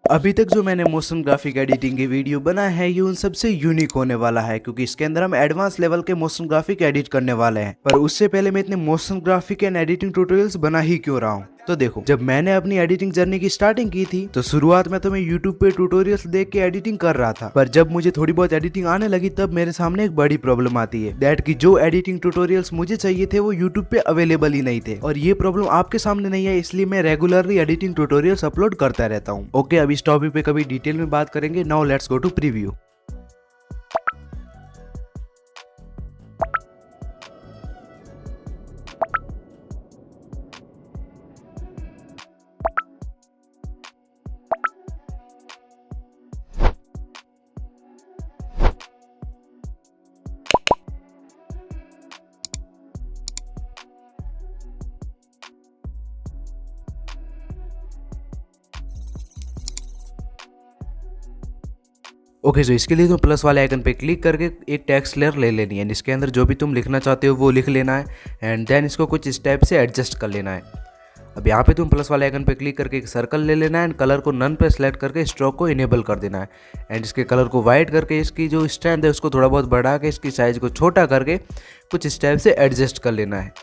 अभी तक जो मैंने मोशन ग्राफिक एडिटिंग की वीडियो बनाया है ये उन सबसे यूनिक होने वाला है, क्योंकि इसके अंदर हम एडवांस लेवल के मोशन ग्राफिक एडिट करने वाले हैं। पर उससे पहले मैं इतने motion graphic and editing tutorials बना ही क्यों रहा हूँ। तो देखो, जब मैंने अपनी एडिटिंग जर्नी की स्टार्टिंग की थी तो शुरुआत में तो मैं यूट्यूब पे ट्यूटोरियल्स देख के एडिटिंग कर रहा था। पर जब मुझे थोड़ी बहुत एडिटिंग आने लगी तब मेरे सामने एक बड़ी प्रॉब्लम आती है, दैट कि जो एडिटिंग ट्यूटोरियल्स मुझे चाहिए थे वो यूट्यूब पे अवेलेबल ही नहीं थे। और ये प्रॉब्लम आपके सामने नहीं है, इसलिए मैं रेगुलरली एडिटिंग ट्यूटोरियल्स अपलोड करता रहता हूँ। ओके, अब इस टॉपिक पे कभी डिटेल में बात करेंगे। Now let's go to preview. Okay, so इसके लिए तुम प्लस वाले आइकन पे क्लिक करके एक टेक्स्ट लेयर ले लेनी है। इसके अंदर जो भी तुम लिखना चाहते हो वो लिख लेना है एंड देन इसको कुछ स्टेप से एडजस्ट कर लेना है। अब यहाँ पे तुम प्लस वाले आइकन पे क्लिक करके एक सर्कल ले लेना है एंड कलर को नन पे सेलेक्ट करके स्ट्रोक को इनेबल कर देना है एंड इसके कलर को वाइट करके इसकी जो स्ट्रेंथ है उसको थोड़ा बहुत बढ़ा के इसकी साइज को छोटा करके कुछ स्टेप से एडजस्ट कर लेना है।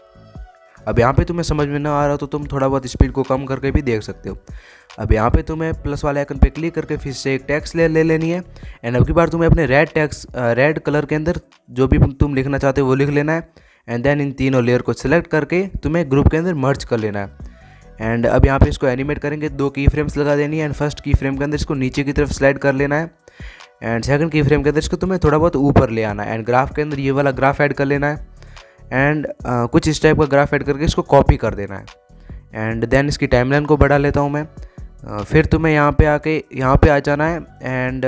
अब यहाँ पे तुम्हें समझ में ना आ रहा तो तुम थोड़ा बहुत स्पीड को कम करके भी देख सकते हो। अब यहाँ पे तुम्हें प्लस वाले आइकन पे क्लिक करके फिर से एक टेक्स्ट लेयर ले लेनी है एंड अब की बार तुम्हें अपने रेड कलर के अंदर जो भी तुम लिखना चाहते हो वो लिख लेना है एंड देन इन तीनों लेयर को सिलेक्ट करके तुम्हें ग्रुप के अंदर मर्ज कर लेना है। एंड अब यहाँ पे इसको एनिमेट करेंगे, 2 की फ्रेम्स लगा देनी है एंड फर्स्ट की फ्रेम के अंदर इसको नीचे की तरफ स्लाइड कर लेना है एंड सेकंड की फ्रेम के अंदर इसको तुम्हें थोड़ा बहुत ऊपर ले आना है एंड ग्राफ के अंदर ये वाला ग्राफ ऐड कर लेना है एंड कुछ इस टाइप का ग्राफ ऐड करके इसको कॉपी कर देना है एंड देन इसकी टाइमलाइन को बढ़ा लेता हूँ मैं। फिर तुम्हें यहाँ पे आके यहाँ पे आ जाना है एंड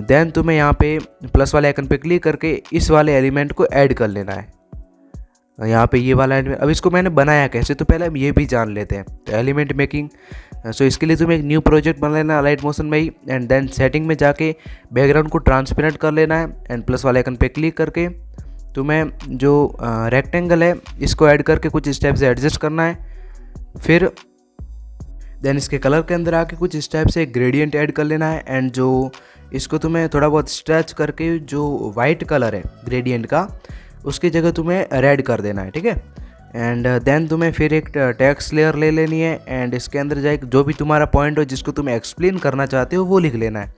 देन तुम्हें यहाँ पे प्लस वाले आइकन पे क्लिक करके इस वाले एलिमेंट को ऐड कर लेना है। यहाँ पे ये वाला एलिमेंट, अब इसको मैंने बनाया कैसे तो पहले हम ये भी जान लेते हैं। तो एलिमेंट मेकिंग, सो इसके लिए तुम्हें एक न्यू प्रोजेक्ट बना लेना लाइट मोशन में ही एंड देन सेटिंग में जाके बैकग्राउंड को ट्रांसपेरेंट कर लेना है एंड प्लस वाले आइकन पे क्लिक करके तुम्हें जो रेक्टेंगल है इसको ऐड करके कुछ स्टेप से एडजस्ट करना है। फिर देन इसके कलर के अंदर आके कुछ स्टेप से ग्रेडियंट ऐड कर लेना है एंड जो इसको तुम्हें थोड़ा बहुत स्ट्रेच करके जो वाइट कलर है ग्रेडियंट का उसकी जगह तुम्हें रेड कर देना है, ठीक है। एंड देन तुम्हें फिर एक टेक्स्ट लेयर ले लेनी है एंड इसके अंदर जाए जो भी तुम्हारा पॉइंट हो जिसको तुम एक्सप्लेन करना चाहते हो वो लिख लेना है।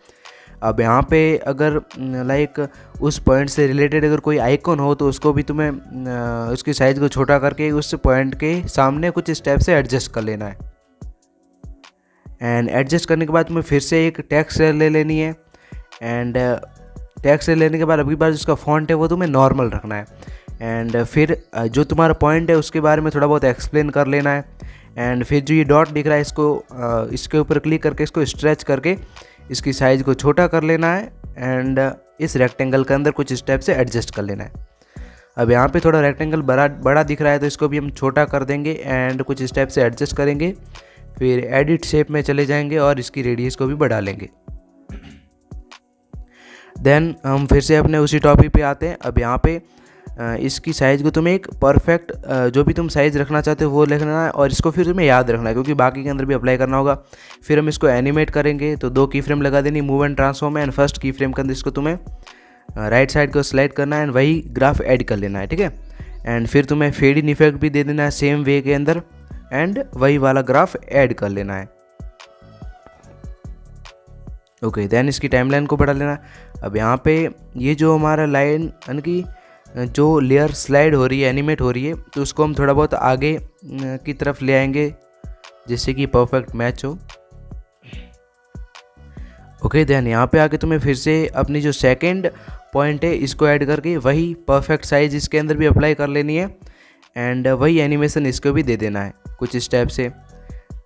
अब यहाँ पे अगर लाइक उस पॉइंट से रिलेटेड अगर कोई आइकन हो तो उसको भी तुम्हें उसकी साइज़ को छोटा करके उस पॉइंट के सामने कुछ स्टेप से एडजस्ट कर लेना है एंड एडजस्ट करने के बाद तुम्हें फिर से एक टेक्स्ट लेयर ले लेनी है एंड टेक्स्ट लेयर लेने के बाद अगली बार जिसका फॉन्ट है वो तुम्हें नॉर्मल रखना है एंड फिर जो तुम्हारा पॉइंट है उसके बारे में थोड़ा बहुत एक्सप्लेन कर लेना है एंड फिर जो ये डॉट दिख रहा है इसको इसके ऊपर क्लिक करके इसको स्ट्रेच करके इसकी साइज़ को छोटा कर लेना है एंड इस रेक्टेंगल के अंदर कुछ स्टेप से एडजस्ट कर लेना है। अब यहाँ पे थोड़ा रेक्टेंगल बड़ा दिख रहा है तो इसको भी हम छोटा कर देंगे एंड कुछ स्टेप से एडजस्ट करेंगे। फिर एडिट शेप में चले जाएंगे और इसकी रेडियस को भी बढ़ा लेंगे। देन हम फिर से अपने उसी टॉपिक पे आते हैं। अब यहाँ पे इसकी साइज़ को तुम्हें एक परफेक्ट जो भी तुम साइज़ रखना चाहते हो वो लिखना है और इसको फिर तुम्हें याद रखना है क्योंकि बाकी के अंदर भी अप्लाई करना होगा। फिर हम इसको एनिमेट करेंगे तो 2 की फ्रेम लगा देनी, move and transform and first की फ्रेम के अंदर इसको तुम्हें राइट साइड को सिलेक्ट करना है एंड वही ग्राफ ऐड कर लेना है, ठीक है। एंड फिर तुम्हें फेड इन इफेक्ट भी दे देना है सेम वे के अंदर एंड वही वाला ग्राफ ऐड कर लेना है। ओके, देन इसकी टाइमलाइन को बढ़ा लेना। अब यहाँ पे ये जो हमारा लाइन यानी कि जो लेयर स्लाइड हो रही है एनिमेट हो रही है तो उसको हम थोड़ा बहुत आगे की तरफ ले आएंगे जिससे कि परफेक्ट मैच हो। ओके, देन यहाँ पे आके तुम्हें फिर से अपनी जो सेकंड पॉइंट है इसको ऐड करके वही परफेक्ट साइज इसके अंदर भी अप्लाई कर लेनी है एंड वही एनिमेशन इसको भी दे देना है कुछ स्टेप से।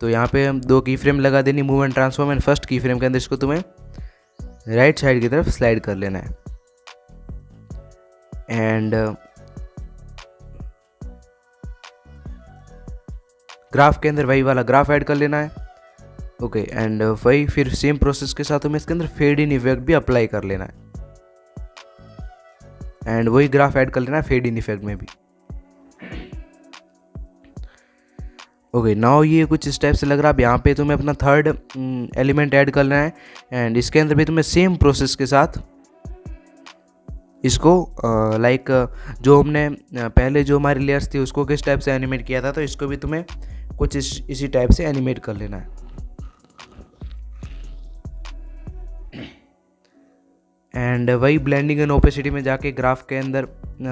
तो यहाँ पे हम 2 की फ्रेम लगा देनी, move and transform and first की फ्रेम के अंदर इसको तुम्हें राइट साइड की तरफ स्लाइड कर लेना है एंड ग्राफ के अंदर वही वाला ग्राफ ऐड कर लेना है। ओके, एंड वही फिर सेम प्रोसेस के साथ हमें इसके अंदर फेड इन इफेक्ट भी अप्लाई कर लेना है एंड वही ग्राफ ऐड कर लेना है फेड इन इफेक्ट में भी। ओके, नाउ ये कुछ स्टेप से लग रहा है। अब यहाँ पे तुम्हें अपना थर्ड एलिमेंट ऐड करना है एंड इसके अंदर भी तुम्हें सेम प्रोसेस के साथ इसको लाइक जो हमने पहले जो हमारी लेयर्स थी उसको किस टाइप से एनिमेट किया था, तो इसको भी तुम्हें कुछ इसी टाइप से एनिमेट कर लेना है। एंड वही ब्लेंडिंग एंड ओपेसिटी में जाके ग्राफ के अंदर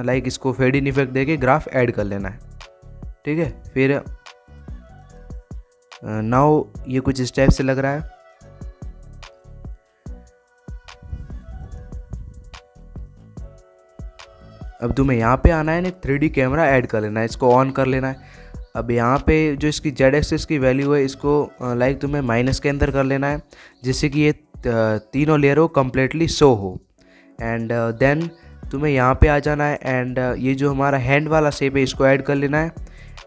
लाइक इसको फेड इन इफेक्ट देके ग्राफ ऐड कर लेना है, ठीक है। फिर नाउ ये कुछ इस टाइप से लग रहा है। अब तुम्हें यहाँ पे आना है ना, 3D कैमरा ऐड कर लेना है, इसको ऑन कर लेना है। अब यहाँ पे जो इसकी जेड एक्सिस की वैल्यू है इसको लाइक तुम्हें माइनस के अंदर कर लेना है, जिससे कि ये तीनों लेयर हो कम्प्लीटली शो हो। एंड देन तुम्हें यहाँ पे आ जाना है एंड ये जो हमारा हैंड वाला शेप है इसको ऐड कर लेना है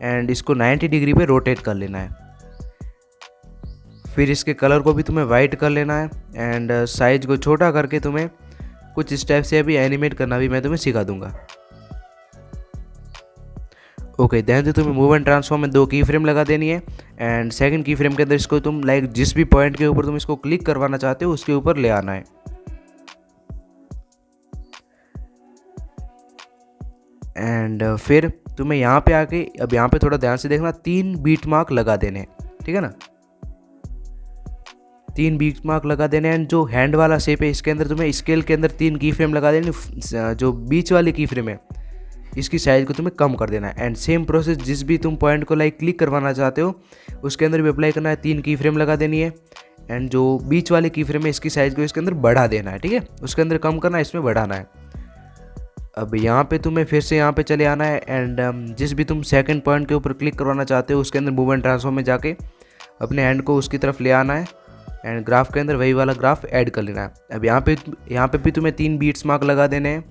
एंड इसको 90 डिग्री पे रोटेट कर लेना है। फिर इसके कलर को भी तुम्हें वाइट कर लेना है एंड साइज को छोटा करके तुम्हें कुछ स्टेप से अभी एनिमेट करना भी मैं तुम्हें सिखा दूंगा। ओके, देन तो तुम्हें मूव एंड ट्रांसफॉर्म में 2 की फ्रेम लगा देनी है एंड सेकंड की फ्रेम के अंदर इसको तुम लाइक जिस भी पॉइंट के ऊपर तुम इसको क्लिक करवाना चाहते हो उसके ऊपर ले आना है। एंड फिर तुम्हें यहाँ पे आके अब यहाँ पे थोड़ा ध्यान से देखना, 3 बीट मार्क लगा देने, ठीक है ना। 3 बीट मार्क लगा देने एंड जो हैंड वाला शेप है इसके अंदर तुम्हें स्केल के अंदर 3 की फ्रेम लगा देनी। जो बीच वाली की फ्रेम है इसकी साइज को तुम्हें कम कर देना है एंड सेम प्रोसेस जिस भी तुम पॉइंट को लाइक क्लिक करवाना चाहते हो उसके अंदर भी अप्लाई करना है। 3 की फ्रेम लगा देनी है एंड जो बीच वाली की फ्रेम है इसकी साइज को इसके अंदर बढ़ा देना है, ठीक है। उसके अंदर कम करना है, इसमें बढ़ाना है। अब यहाँ पे तुम्हें फिर से यहाँ पे चले आना है एंड जिस भी तुम सेकंड पॉइंट के ऊपर क्लिक करवाना चाहते हो उसके अंदर मूव एंड ट्रांसफॉर्म में जाके अपने हैंड को उसकी तरफ ले आना है एंड ग्राफ के अंदर वही वाला ग्राफ ऐड कर लेना है। अब यहाँ पे भी तुम्हें 3 बीट्स मार्क लगा देने हैं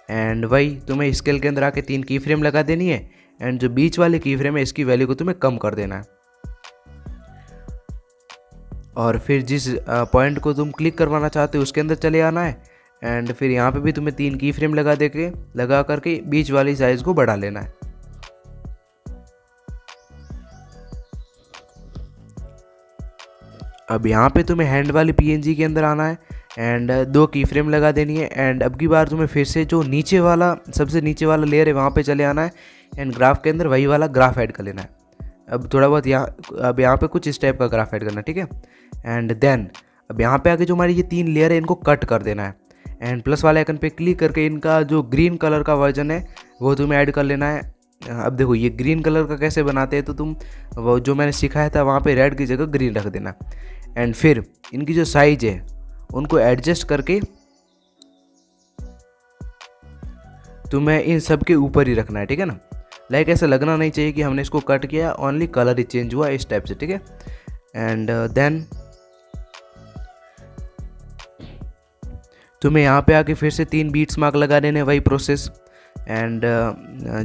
एंड वही तुम्हें स्केल के अंदर आके 3 की फ्रेम लगा देनी है एंड जो बीच वाली की फ्रेम है इसकी वैल्यू को तुम्हें कम कर देना है। और फिर जिस पॉइंट को तुम क्लिक करवाना चाहते हो उसके अंदर चले आना है एंड फिर यहाँ पे भी तुम्हें 3 की फ्रेम लगा करके बीच वाली साइज को बढ़ा लेना है। अब यहाँ पे तुम्हें हैंड वाली PNG के अंदर आना है एंड 2 की फ्रेम लगा देनी है एंड अब की बार तुम्हें फिर से जो सबसे नीचे वाला लेयर है वहाँ पे चले आना है एंड ग्राफ के अंदर वही वाला ग्राफ ऐड कर लेना है। अब थोड़ा बहुत यहाँ पे कुछ इस टाइप का ग्राफ ऐड करना है, ठीक है। एंड देन अब यहाँ पे आके जो हमारी ये 3 लेयर है इनको कट कर देना है एंड प्लस वाले आइकन पे क्लिक करके इनका जो ग्रीन कलर का वर्जन है वो तुम्हें ऐड कर लेना है। अब देखो ये ग्रीन कलर का कैसे बनाते हैं, तो तुम वो जो मैंने सिखाया था वहाँ पे रेड की जगह ग्रीन रख देना एंड फिर इनकी जो साइज है उनको एडजस्ट करके तुम्हें इन सब के ऊपर ही रखना है, ठीक है ना। लाइक ऐसा लगना नहीं चाहिए कि हमने इसको कट किया, ओनली कलर ही चेंज हुआ इस टाइप से, ठीक है। एंड देन तुम्हें यहाँ पे आके फिर से 3 बीट्स मार्क लगा देने, वही प्रोसेस। एंड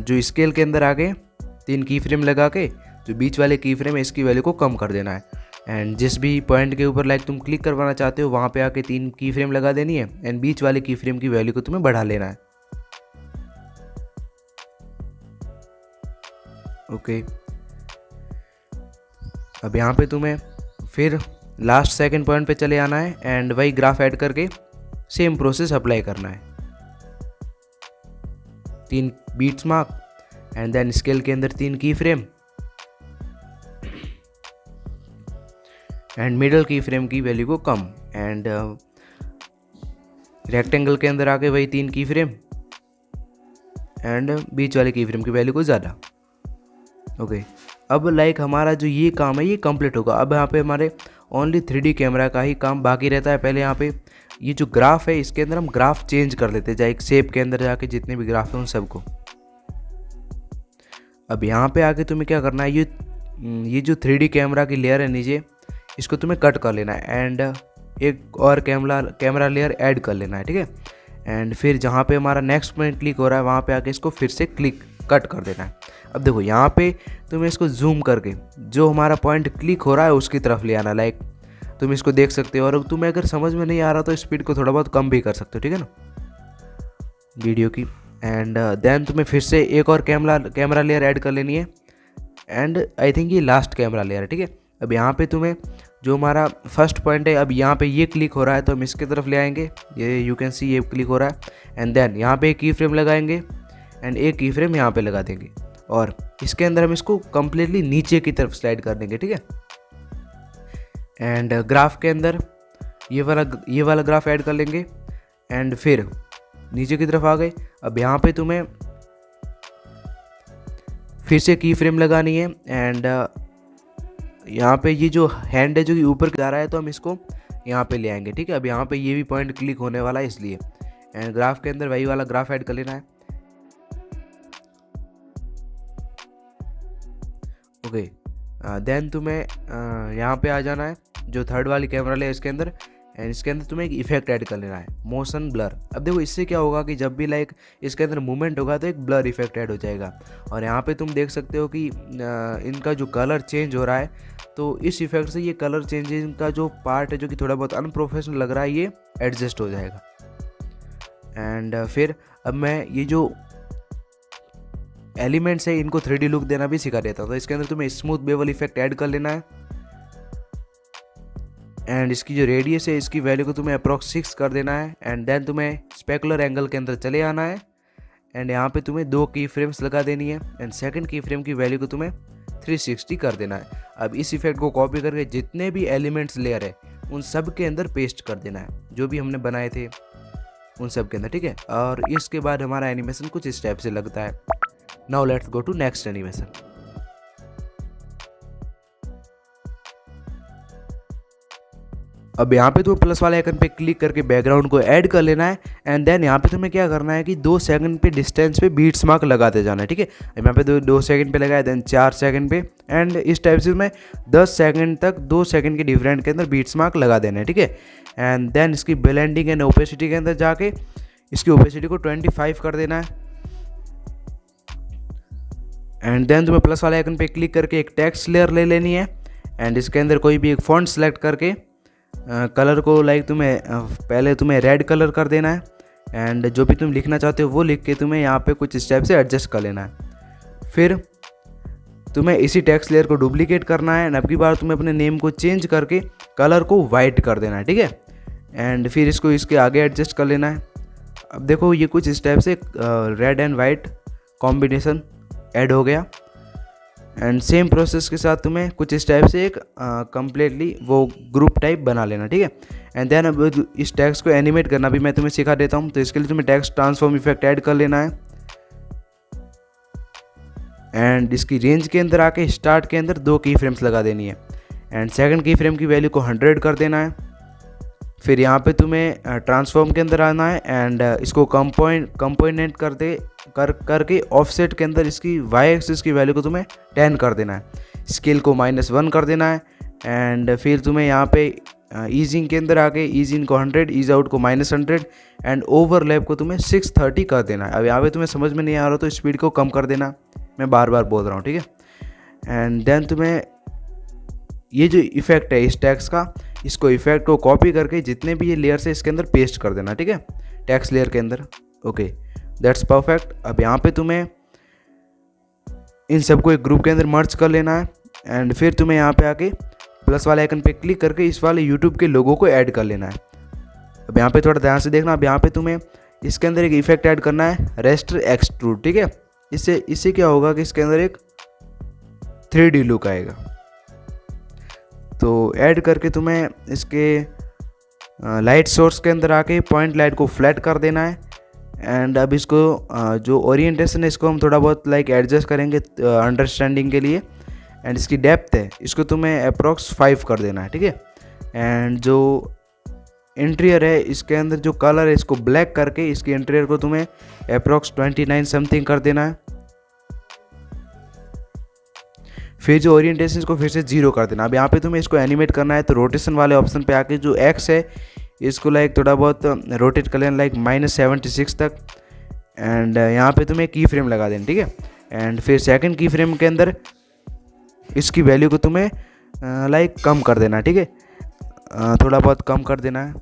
जो स्केल के अंदर आके 3 की फ्रेम लगा के जो बीच वाले की फ्रेम है इसकी वैल्यू को कम कर देना है एंड जिस भी पॉइंट के ऊपर लाइक तुम क्लिक करवाना चाहते हो वहाँ पे आके 3 की फ्रेम लगा देनी है एंड बीच वाले की फ्रेम की वैल्यू को तुम्हें बढ़ा लेना है। ओके, अब यहाँ पे तुम्हें फिर लास्ट सेकंड पॉइंट पे चले आना है एंड वही ग्राफ ऐड करके सेम प्रोसेस अप्लाई करना है। 3 beats mark and then scale के अंदर 3 की फ्रेम एंड मिडल की फ्रेम की वैल्यू को कम एंड रेक्टेंगल के अंदर आके वही 3 की फ्रेम एंड बीच वाले की फ्रेम की वैल्यू को ज़्यादा। ओके, अब लाइक हमारा जो ये काम है ये कंप्लीट होगा। अब यहाँ पे हमारे ओनली 3D कैमरा का ही काम बाकी रहता है। पहले यहाँ पे ये जो ग्राफ है इसके अंदर हम ग्राफ चेंज कर लेते हैं, चाहे एक शेप के अंदर जाके जितने भी ग्राफ हैं उन सबको। अब यहाँ पे आके तुम्हें क्या करना है, ये जो 3D कैमरा की लेयर है नीचे इसको तुम्हें कट कर लेना है एंड एक और कैमरा लेयर ऐड कर लेना है, ठीक है। एंड फिर जहाँ पे हमारा नेक्स्ट पॉइंट क्लिक हो रहा है वहाँ पे आके इसको फिर से कट कर देना है। अब देखो यहाँ पे तुम्हें इसको जूम करके जो हमारा पॉइंट क्लिक हो रहा है उसकी तरफ ले आना। लाइक तुम इसको देख सकते हो और तुम्हें अगर समझ में नहीं आ रहा तो स्पीड को थोड़ा बहुत कम भी कर सकते हो, ठीक है ना, वीडियो की। एंड देन तुम्हें फिर से एक और कैमरा लेयर ऐड कर लेनी है एंड आई थिंक ये लास्ट कैमरा लेयर है, ठीक है। अब यहाँ पे तुम्हें जो हमारा फर्स्ट पॉइंट है, अब यहाँ पे ये क्लिक हो रहा है तो हम इसकी तरफ ले आएंगे, ये यू कैन सी ये क्लिक हो रहा है। एंड देन यहाँ पे एक की फ्रेम लगाएंगे एंड एक की फ्रेम यहाँ पे लगा देंगे और इसके अंदर हम इसको कम्प्लीटली नीचे की तरफ स्लाइड कर देंगे, ठीक है। एंड ग्राफ के अंदर ये वाला ग्राफ ऐड कर लेंगे एंड फिर नीचे की तरफ आ गए। अब यहाँ पे तुम्हें फिर से की फ्रेम लगानी है एंड यहाँ पे ये जो हैंड है जो कि ऊपर जा रहा है तो हम इसको यहाँ पे ले आएंगे, ठीक है। अब यहाँ पे ये भी पॉइंट क्लिक होने वाला है इसलिए, एंड ग्राफ के अंदर वही वाला ग्राफ ऐड कर लेना है। ओके, देन तुम्हें यहाँ पे आ जाना है जो थर्ड वाली कैमरा ले इसके अंदर, एंड इसके अंदर तुम्हें एक इफेक्ट ऐड कर लेना है, मोशन ब्लर। अब देखो इससे क्या होगा कि जब भी लाइक इसके अंदर मूवमेंट होगा तो एक ब्लर इफेक्ट ऐड हो जाएगा। और यहाँ पे तुम देख सकते हो कि इनका जो कलर चेंज हो रहा है, तो इस इफेक्ट से ये कलर चेंजिंग का जो पार्ट है जो कि थोड़ा बहुत अनप्रोफेशनल लग रहा है ये एडजस्ट हो जाएगा। एंड फिर अब मैं ये जो एलिमेंट्स है इनको 3D लुक देना भी सिखा देता हूँ। तो इसके अंदर तुम्हें स्मूथ बेवल इफेक्ट ऐड कर लेना है एंड इसकी जो रेडियस है इसकी वैल्यू को तुम्हें अप्रॉक्स 6 कर देना है। एंड देन तुम्हें स्पेकुलर एंगल के अंदर चले आना है एंड यहाँ पे तुम्हें 2 की फ्रेम्स लगा देनी है एंड सेकंड की फ्रेम की वैल्यू को तुम्हें 360 कर देना है। अब इस इफेक्ट को कॉपी करके जितने भी एलिमेंट्स लेयर है उन सब के अंदर पेस्ट कर देना है, जो भी हमने बनाए थे उन सब के अंदर, ठीक है। और इसके बाद हमारा एनिमेशन कुछ इस टाइप से लगता है। Now let's go to next animation. अब यहाँ पे तुम्हें प्लस वाले आइकन पे क्लिक करके बैकग्राउंड को ऐड कर लेना है एंड देन यहाँ पे तुम्हें क्या करना है कि 2 सेकंड पे डिस्टेंस पे बीट्स मार्क लगाते जाना है, ठीक है। अब यहाँ पे 2 सेकंड पे लगाया, देन 4 सेकंड पे, एंड इस टाइप से तुम्हें 10 सेकंड तक 2 सेकंड के डिफरेंट के अंदर बीट्स मार्क लगा देना है, ठीक है। एंड देन इसकी ब्लेंडिंग एंड ओपेसिटी के अंदर जाके इसकी ओपेसिटी को 25 कर देना है। एंड देन तुम्हें प्लस वाले आइकन पे क्लिक करके एक टेक्स्ट लेयर ले लेनी है एंड इसके अंदर कोई भी एक फॉन्ट सेलेक्ट करके कलर को लाइक पहले तुम्हें रेड कलर कर देना है एंड जो भी तुम लिखना चाहते हो वो लिख के तुम्हें यहाँ पे कुछ स्टेप से एडजस्ट कर लेना है। फिर तुम्हें इसी टेक्स्ट लेयर को डुप्लीकेट करना है एंड अब की बार तुम्हें अपने नेम को चेंज करके कलर को वाइट कर देना है, ठीक है। एंड फिर इसको इसके आगे एडजस्ट कर लेना है। अब देखो ये कुछ स्टेप से red and white combination add हो गया एंड सेम प्रोसेस के साथ तुम्हें कुछ इस टाइप से एक कम्प्लीटली वो ग्रुप टाइप बना लेना, ठीक है। एंड देन अब इस टेक्स्ट को एनिमेट करना भी मैं तुम्हें सिखा देता हूँ। तो इसके लिए तुम्हें टेक्स्ट ट्रांसफॉर्म इफेक्ट ऐड कर लेना है एंड इसकी रेंज के अंदर आके स्टार्ट के अंदर 2 की फ्रेम्स लगा देनी है एंड सेकंड की फ्रेम की वैल्यू को 100 कर देना है। फिर यहाँ पे तुम्हें ट्रांसफॉर्म के अंदर आना है एंड इसको कंपोनेंट करके ऑफसेट के अंदर इसकी वाई एक्सिस की वैल्यू को तुम्हें 10 कर देना है, स्केल को -1 कर देना है एंड फिर तुम्हें यहाँ पे ईजिंग के अंदर आके ईज इन को 100, ईज आउट को -100 एंड ओवरलैप को तुम्हें 630 कर देना है। अब यहाँ पे तुम्हें समझ में नहीं आ रहा तो स्पीड को कम कर देना, मैं बार बार बोल रहा हूँ, ठीक है। एंड देन तुम्हें ये जो इफेक्ट है इस टेक्स्ट का, इसको इफेक्ट को कॉपी करके जितने भी ये लेयर्स है इसके अंदर पेस्ट कर देना, ठीक है, टेक्स्ट लेयर के अंदर। Okay, that's perfect. अब यहाँ पे तुम्हें इन सबको एक ग्रुप के अंदर मर्ज कर लेना है एंड फिर तुम्हें यहाँ पे आके प्लस वाले आइकन पे क्लिक करके इस वाले यूट्यूब के लोगो को ऐड कर लेना है। अब यहाँ पे थोड़ा ध्यान से देखना। अब यहाँ पे तुम्हें इसके अंदर एक इफेक्ट ऐड करना है, रेस्टर एक्सट्रूड, ठीक है। इससे क्या होगा कि इसके अंदर एक 3D लुक आएगा। तो ऐड करके तुम्हें इसके लाइट सोर्स के अंदर आके पॉइंट लाइट को फ्लैट कर देना है एंड अब इसको जो ओरिएंटेशन है इसको हम थोड़ा बहुत लाइक एडजस्ट करेंगे अंडरस्टैंडिंग के लिए। एंड इसकी डेप्थ है इसको तुम्हें अप्रॉक्स 5 कर देना है, ठीक है। एंड जो इंटीरियर है इसके अंदर जो कलर है इसको ब्लैक करके इसके इंटीरियर को तुम्हें अप्रॉक्स 29 समथिंग कर देना है। फिर जो ओरिएंटेशन को फिर से 0 कर देना। अब यहाँ पे तुम्हें इसको एनिमेट करना है तो रोटेशन वाले ऑप्शन पे आके जो एक्स है इसको लाइक थोड़ा बहुत रोटेट कर लेना लाइक -76 तक एंड यहाँ पे तुम्हें की फ्रेम लगा देना, ठीक है। एंड फिर सेकंड की फ्रेम के अंदर इसकी वैल्यू को तुम्हें लाइक कम कर देना, ठीक है, थोड़ा बहुत कम कर देना है।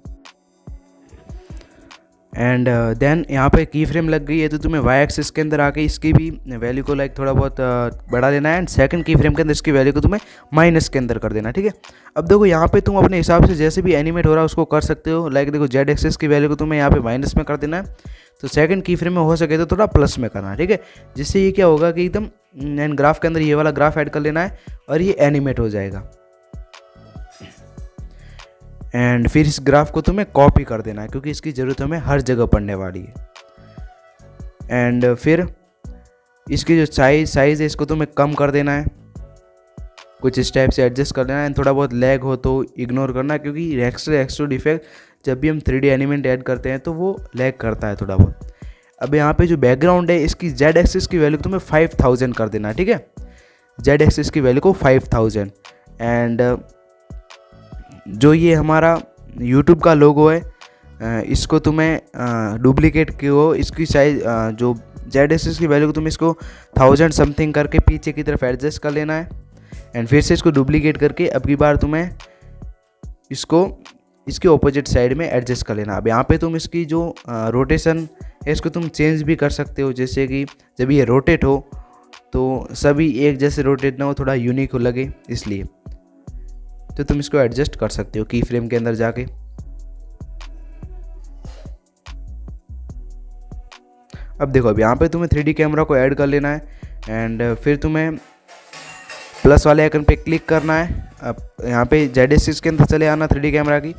एंड देन यहाँ पे की फ्रेम लग गई है, तो तुम्हें वाई एक्सिस के अंदर आके इसकी भी वैल्यू को लाइक थोड़ा बहुत बढ़ा देना है, एंड सेकंड की फ्रेम के अंदर इसकी वैल्यू को तुम्हें माइनस के अंदर कर देना, ठीक है। अब देखो यहाँ पे तुम अपने हिसाब से जैसे भी एनिमेट हो रहा है उसको कर सकते हो। लाइक देखो जेड एक्सिस की वैल्यू को तुम्हें यहाँ पे माइनस में कर देना है, तो सेकंड की फ्रेम में हो सके तो थोड़ा प्लस में करना है, ठीक है। जिससे ये क्या होगा कि एकदम एंड ग्राफ के अंदर ये वाला ग्राफ ऐड कर लेना है और ये एनिमेट हो जाएगा। एंड फिर इस ग्राफ को तुम्हें कॉपी कर देना है, क्योंकि इसकी ज़रूरत हमें हर जगह पड़ने वाली है। एंड फिर इसकी जो साइज़ है इसको तुम्हें कम कर देना है, कुछ इस टाइप से एडजस्ट कर देना है। थोड़ा बहुत लैग हो तो इग्नोर करना, क्योंकि एक्सट्रूड इफेक्ट जब भी हम 3D एलिमेंट ऐड करते हैं तो वो लैग करता है थोड़ा बहुत। अब यहाँ पे जो बैकग्राउंड है इसकी जेड एक्सिस की वैल्यू तुम्हें 5000 कर देना है, ठीक है। जेड एक्सिस की वैल्यू को 5000। एंड जो ये हमारा यूट्यूब का लोगो है इसको तुम्हें डुप्लीकेट किया, इसकी साइज जो जेड एक्सिस की वैल्यू को तुम्हें इसको 1000 समथिंग करके पीछे की तरफ एडजस्ट कर लेना है। एंड फिर से इसको डुप्लीकेट करके अब की बार तुम्हें इसको इसके ऑपोजिट साइड में एडजस्ट कर लेना। अब यहाँ पे तुम इसकी जो रोटेशन है इसको तुम चेंज भी कर सकते हो, जैसे कि जब ये रोटेट हो तो सभी एक जैसे रोटेट ना हो, थोड़ा यूनिक हो लगे, इसलिए तो तुम इसको एडजस्ट कर सकते हो की फ्रेम के अंदर जाके। अब देखो अब यहाँ पे तुम्हें 3D कैमरा को ऐड कर लेना है, एंड फिर तुम्हें प्लस वाले आइकन पे क्लिक करना है। अब यहाँ पे जेड एक्सिस के अंदर चले आना 3D कैमरा की,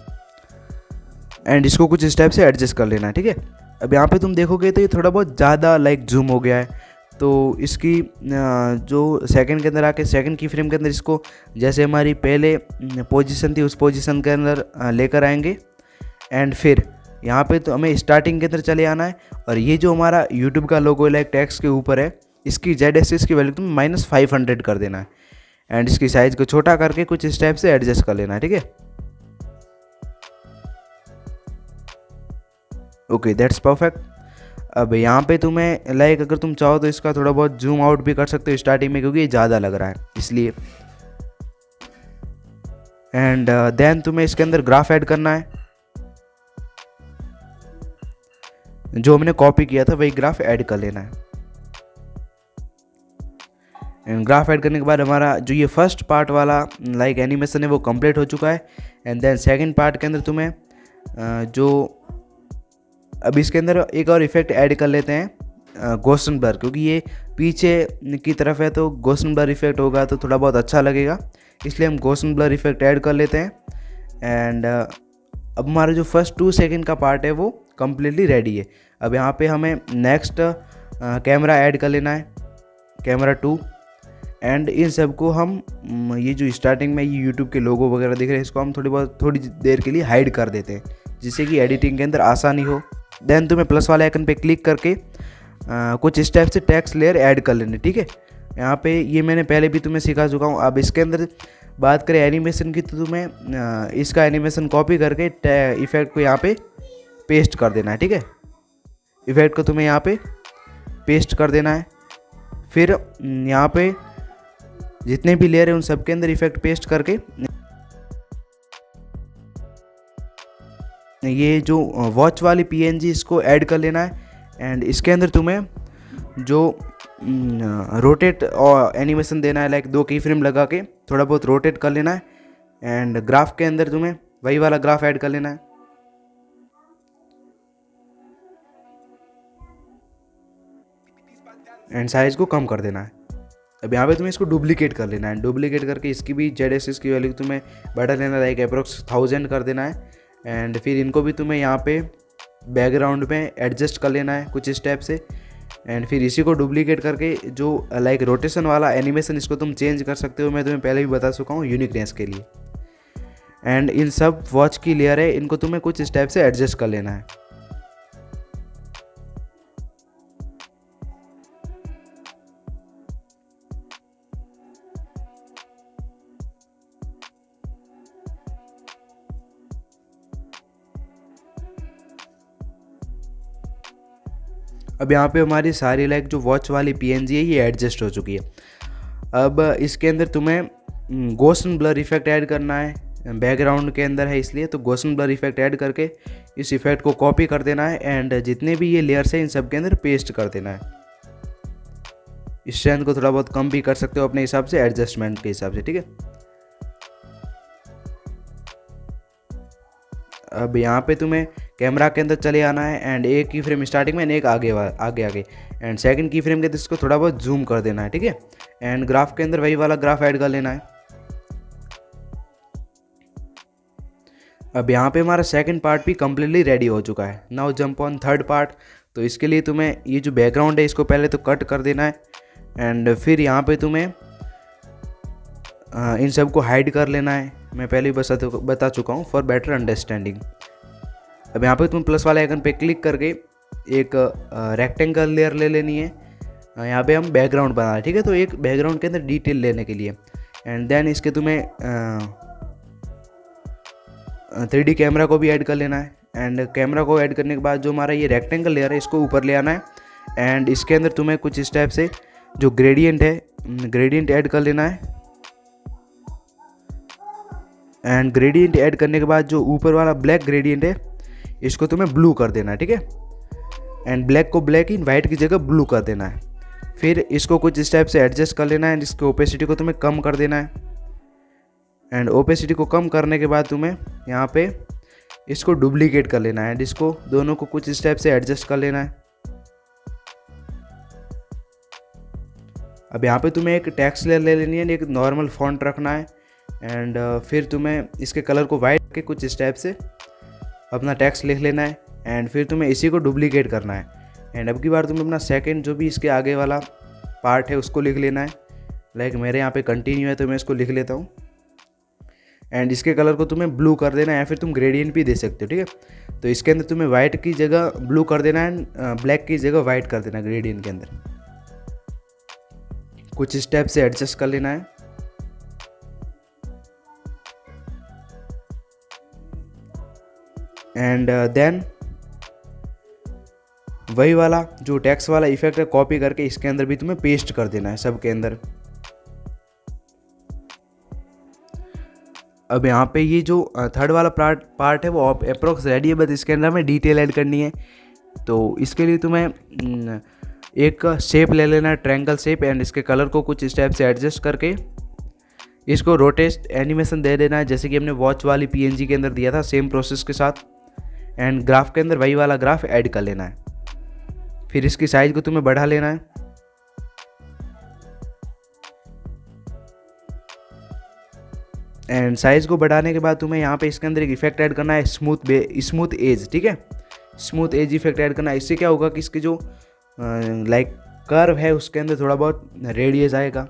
एंड इसको कुछ इस टाइप से एडजस्ट कर लेना है, ठीक है। अब यहाँ पे तुम देखोगे तो ये थोड़ा बहुत ज़्यादा लाइक जूम हो गया है, तो इसकी जो सेकंड के अंदर आके सेकंड की फ्रेम के अंदर इसको जैसे हमारी पहले पोजीशन थी उस पोजीशन के अंदर लेकर आएंगे। एंड फिर यहाँ पे तो हमें स्टार्टिंग के अंदर चले आना है, और ये जो हमारा यूट्यूब का लोगो लाइक टेक्स्ट के ऊपर है इसकी जेड एक्सिस की वैल्यू तुम्हें -500 कर देना है, एंड इसकी साइज़ को छोटा करके कुछ इस टाइप से एडजस्ट कर लेना है, ठीक है। Okay that's perfect. अब यहाँ पे तुम्हें लाइक अगर तुम चाहो तो इसका थोड़ा बहुत जूम आउट भी कर सकते हो स्टार्टिंग में, क्योंकि ये ज़्यादा लग रहा है इसलिए। एंड देन तुम्हें इसके अंदर ग्राफ ऐड करना है, जो हमने कॉपी किया था वही ग्राफ ऐड कर लेना है। एंड ग्राफ ऐड करने के बाद हमारा जो ये फर्स्ट पार्ट वाला लाइक एनिमेशन है वो कंप्लीट हो चुका है। एंड देन सेकंड पार्ट के अंदर तुम्हें जो अब इसके अंदर एक और इफेक्ट ऐड कर लेते हैं गोस्टन ब्लर, क्योंकि ये पीछे की तरफ है तो गोस्टन ब्लर इफेक्ट होगा तो थोड़ा बहुत अच्छा लगेगा, इसलिए हम गोस्टन ब्लर इफेक्ट ऐड कर लेते हैं। एंड अब हमारा जो फर्स्ट 2 सेकंड का पार्ट है वो कम्प्लीटली रेडी है। अब यहाँ पे हमें नेक्स्ट कैमरा ऐड कर लेना है, कैमरा 2। एंड इन सब को हम ये जो स्टार्टिंग में ये यूट्यूब के लोगो वगैरह दिख रहे हैं इसको हम थोड़ी देर के लिए हाइड कर देते हैं, जिससे कि एडिटिंग के अंदर आसानी हो। देन तुम्हें प्लस वाले आइकन पे क्लिक करके कुछ इस टाइप से टेक्स्ट लेयर ऐड कर लेने, ठीक है। यहाँ पे ये मैंने पहले भी तुम्हें सिखा चुका हूँ। अब इसके अंदर बात करें एनिमेशन की, तो तुम्हें इसका एनिमेशन कॉपी करके इफेक्ट को यहाँ पे पेस्ट कर देना है, ठीक है। इफेक्ट को तुम्हें यहाँ पे पेस्ट कर देना है। फिर यहाँ पे जितने भी लेयर है उन सब के अंदर इफेक्ट पेस्ट करके ये जो वॉच वाली PNG इसको ऐड कर लेना है। एंड इसके अंदर तुम्हें जो रोटेट और एनिमेशन देना है, लाइक 2 की फ्रेम लगा के थोड़ा बहुत रोटेट कर लेना है। एंड ग्राफ के अंदर तुम्हें वही वाला ग्राफ ऐड कर लेना है। एंड साइज को कम कर देना है। अब यहाँ पे तुम्हें इसको डुप्लीकेट कर लेना है, डुप्लीकेट करके इसकी भी जेड एक्सिस की वैल्यू तुम्हें बढ़ा लेना है, लाइक अप्रोक्स 1000 कर देना है। एंड फिर इनको भी तुम्हें यहाँ पे बैकग्राउंड में एडजस्ट कर लेना है कुछ इस टाइप से। एंड फिर इसी को डुप्लीकेट करके जो लाइक रोटेशन वाला एनिमेशन इसको तुम चेंज कर सकते हो, मैं तुम्हें पहले भी बता चुका हूँ यूनिकनेस के लिए। एंड इन सब वॉच की लेयर है इनको तुम्हें कुछ इस टाइप से एडजस्ट कर लेना है। अब यहाँ पे हमारी सारी लाइक जो वॉच वाली PNG है ये एडजस्ट हो चुकी है। अब इसके अंदर तुम्हें ghost and blur effect add करना है, बैकग्राउंड के अंदर है इसलिए, तो गॉसियन ब्लर इफेक्ट ऐड करके इस इफेक्ट को कॉपी कर देना है एंड जितने भी ये लेयर्स हैं इन सब के अंदर पेस्ट कर देना है। स्ट्रेंथ को थोड़ा बहुत कम भी कर सकते हो अपने हिसाब से, एडजस्टमेंट के हिसाब से, ठीक है। अब यहाँ पे तुम्हें कैमरा के अंदर चले आना है एंड एक की फ्रेम स्टार्टिंग में एक आगे आगे एंड सेकंड की फ्रेम के अंदर इसको थोड़ा बहुत जूम कर देना है, ठीक है। एंड ग्राफ के अंदर वही वाला ग्राफ ऐड कर लेना है। अब यहाँ पे हमारा सेकंड पार्ट भी कम्प्लीटली रेडी हो चुका है। Now jump on third part. तो इसके लिए तुम्हें ये जो बैकग्राउंड है इसको पहले तो कट कर देना है एंड फिर यहाँ पे तुम्हें इन सब को हाइड कर लेना है। मैं पहले ही बता चुका हूँ फॉर बेटर अंडरस्टैंडिंग। अब यहाँ पे तुम प्लस वाले आइकन पे क्लिक करके एक रेक्टेंगल लेयर ले लेनी है। यहाँ पे हम बैकग्राउंड बना रहे हैं, ठीक है। तो एक बैकग्राउंड के अंदर डिटेल लेने के लिए एंड देन इसके तुम्हें 3D कैमरा को भी ऐड कर लेना है एंड कैमरा को ऐड करने के बाद जो हमारा ये रेक्टेंगल लेयर है इसको ऊपर ले आना है एंड इसके अंदर तुम्हें कुछ इस टाइप से जो ग्रेडियंट है ग्रेडियंट ऐड कर लेना है। एंड ग्रेडियंट ऐड करने के बाद जो ऊपर वाला ब्लैक ग्रेडियंट है इसको तुम्हें ब्लू कर देना है, ठीक है। एंड ब्लैक को ब्लैक इन वाइट की जगह ब्लू कर देना है। फिर इसको कुछ इस टाइप से एडजस्ट कर लेना है एंड इसकी ओपेसिटी को तुम्हें कम कर देना है। एंड ओपेसिटी को कम करने के बाद तुम्हें यहाँ पे इसको डुप्लीकेट कर लेना है एंड इसको दोनों को कुछ इस टाइप से एडजस्ट कर लेना है। अब यहाँ पे तुम्हें एक टेक्स्ट लेयर ले लेनी है, एक नॉर्मल फॉन्ट रखना है एंड फिर तुम्हें इसके कलर को वाइट के कुछ इस टाइप से अपना टेक्स्ट लिख लेना है एंड फिर तुम्हें इसी को डुप्लीकेट करना है एंड अब की बार तुम्हें अपना सेकंड जो भी इसके आगे वाला पार्ट है उसको लिख लेना है। लाइक मेरे यहाँ पे कंटिन्यू है तो मैं इसको लिख लेता हूँ एंड इसके कलर को तुम्हें ब्लू कर देना है या फिर तुम ग्रेडियंट भी दे सकते हो, ठीक है। तो इसके अंदर तुम्हें वाइट की जगह ब्लू कर देना है एंड ब्लैक की जगह वाइट कर देना है ग्रेडियंट के अंदर। कुछ स्टेप से एडजस्ट कर लेना है एंड देन वही वाला जो टेक्स्ट वाला इफेक्ट है कॉपी करके इसके अंदर भी तुम्हें पेस्ट कर देना है सब के अंदर। अब यहाँ पे ये जो थर्ड वाला पार्ट है वो अप्रोक्स रेडी है, बस इसके अंदर हमें डिटेल ऐड करनी है। तो इसके लिए तुम्हें एक शेप ले लेना है, ट्रायंगल शेप, एंड इसके कलर को कुछ इस टाइप से एडजस्ट करके इसको रोटेट एनिमेशन दे देना है जैसे कि हमने वॉच वाली PNG के अंदर दिया था, सेम प्रोसेस के साथ। एंड ग्राफ के अंदर वही वाला ग्राफ ऐड कर लेना है। फिर इसकी साइज को तुम्हें बढ़ा लेना है एंड साइज को बढ़ाने के बाद तुम्हें यहाँ पे इसके अंदर एक इफेक्ट ऐड करना है, स्मूथ एज, ठीक है। स्मूथ एज इफेक्ट ऐड करना है। इससे क्या होगा कि इसके जो लाइक कर्व है उसके अंदर थोड़ा बहुत रेडियस आएगा।